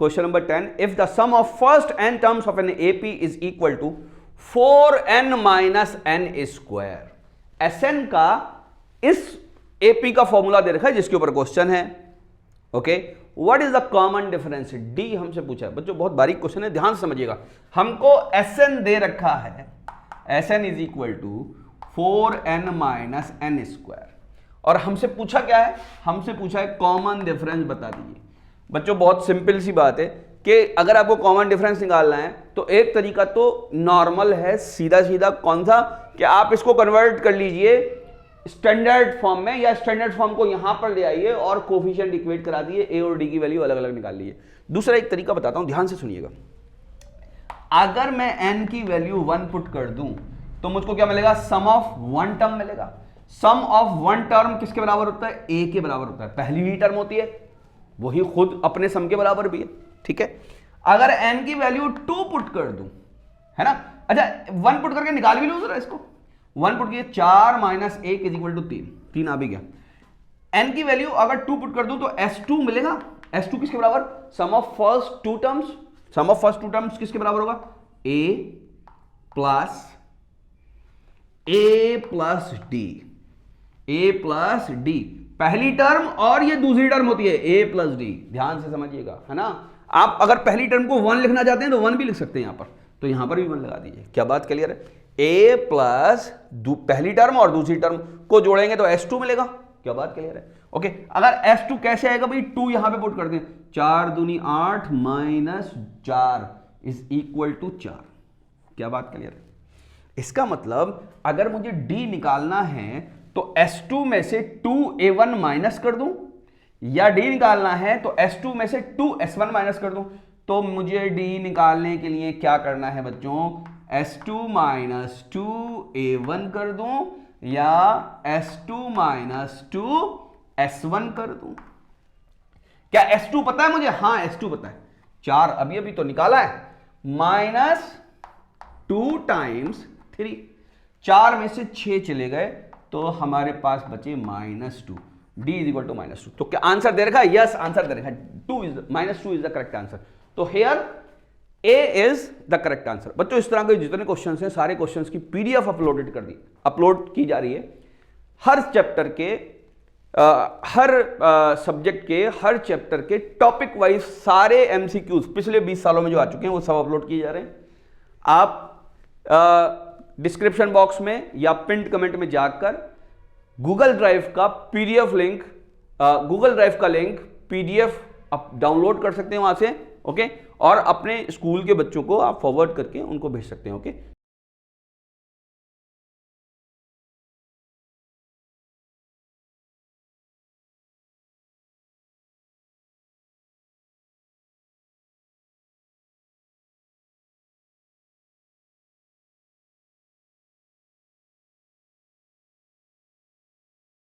Question number 10, if the sum of first n terms of an AP is equal to 4n minus n square. Sn का इस AP का formula दे रखा है जिसके ऊपर question है। Okay, what is the common difference, D हमसे पूछा है। बच्चों बहुत बारीक क्वेश्चन है, ध्यान से समझिएगा। हमको Sn दे रखा है, Sn is equal to 4n minus n square, और हमसे पूछा क्या है, हमसे पूछा है कॉमन डिफरेंस बता दीजिए। बच्चों बहुत सिंपल सी बात है कि अगर आपको कॉमन डिफरेंस निकालना है तो एक तरीका तो नॉर्मल है, सीधा सीधा। कौन सा, कि आप इसको कन्वर्ट कर लीजिए स्टैंडर्ड फॉर्म में, या स्टैंडर्ड फॉर्म को यहां पर ले आइए और कोफिशिएंट इक्वेट करा दिए, ए और डी की वैल्यू अलग अलग निकाल लीजिए। दूसरा एक तरीका बताता हूं, ध्यान से सुनिएगा। अगर मैं n की वैल्यू 1 पुट कर दूं तो मुझको क्या मिलेगा, सम ऑफ वन टर्म मिलेगा। सम ऑफ वन टर्म किसके बराबर होता है, a के बराबर होता है। पहली ही टर्म होती है, वही खुद अपने सम के बराबर भी है, ठीक है। अगर n की वैल्यू 2 पुट कर दूं, है ना, अच्छा 1 पुट करके निकाल भी लो जरा इसको। 1 पुट किए 4 माइनस 1 इज इक्वल टू 3 आ भी गया। n की वैल्यू अगर 2 पुट कर दूं तो s2 मिलेगा। s2 किसके बराबर, sum of first two terms. Sum of first two terms किसके बराबर होगा, a प्लस डी। पहली टर्म और ये दूसरी टर्म होती है a प्लस डी, ध्यान से समझिएगा, है ना। आप अगर पहली टर्म को 1 लिखना चाहते हैं तो 1 भी लिख सकते हैं यहां पर, तो यहां पर भी 1 लगा दीजिए। क्या बात क्लियर है, a प्लस पहली टर्म और दूसरी टर्म को जोड़ेंगे तो s2 मिलेगा। क्या बात क्लियर है, ओके। अगर s2 कैसे आएगा भाई, 2 यहां पे पुट कर दें, 4 दूनी 8 माइनस 4 इज इक्वल टू 4। क्या बात क्लियर है, इसका मतलब अगर मुझे d निकालना है तो s2 में से 2a1 माइनस कर दूं, या d निकालना है तो s2 में से 2s1 माइनस कर दूं। तो मुझे d निकालने के लिए क्या करना है बच्चों, s2 माइनस 2a1 कर दूं, या s2 माइनस 2s1 कर दूं। क्या s2 पता है मुझे, हाँ s2 पता है, 4 अभी अभी तो निकाला है, माइनस 2 टाइम्स 3, 4 में से 6 चले गए तो हमारे पास बचे -2, d इज इक्वल टू -2। तो क्या आंसर दे रखा है, यस आंसर दे रखा है, -2 इज द करेक्ट आंसर। तो here a is the correct answer. बच्चों इस तरह के जितने क्वेश्चंस हैं सारे क्वेश्चंस की पीडीएफ अपलोड की जा रही है। हर चैप्टर के हर सब्जेक्ट के हर चैप्टर के टॉपिक वाइज सारे एमसीक्यूज पिछले 20 सालों में जो आ चुके हैं वो सब अपलोड किए जा रहे हैं। आप डिस्क्रिप्शन बॉक्स में या पिंड कमेंट में जाकर गूगल ड्राइव का पीडीएफ लिंक, गूगल ड्राइव का लिंक पीडीएफ आप डाउनलोड कर सकते हैं वहां से, ओके, और अपने स्कूल के बच्चों को आप फॉरवर्ड करके उनको भेज सकते हैं, ओके।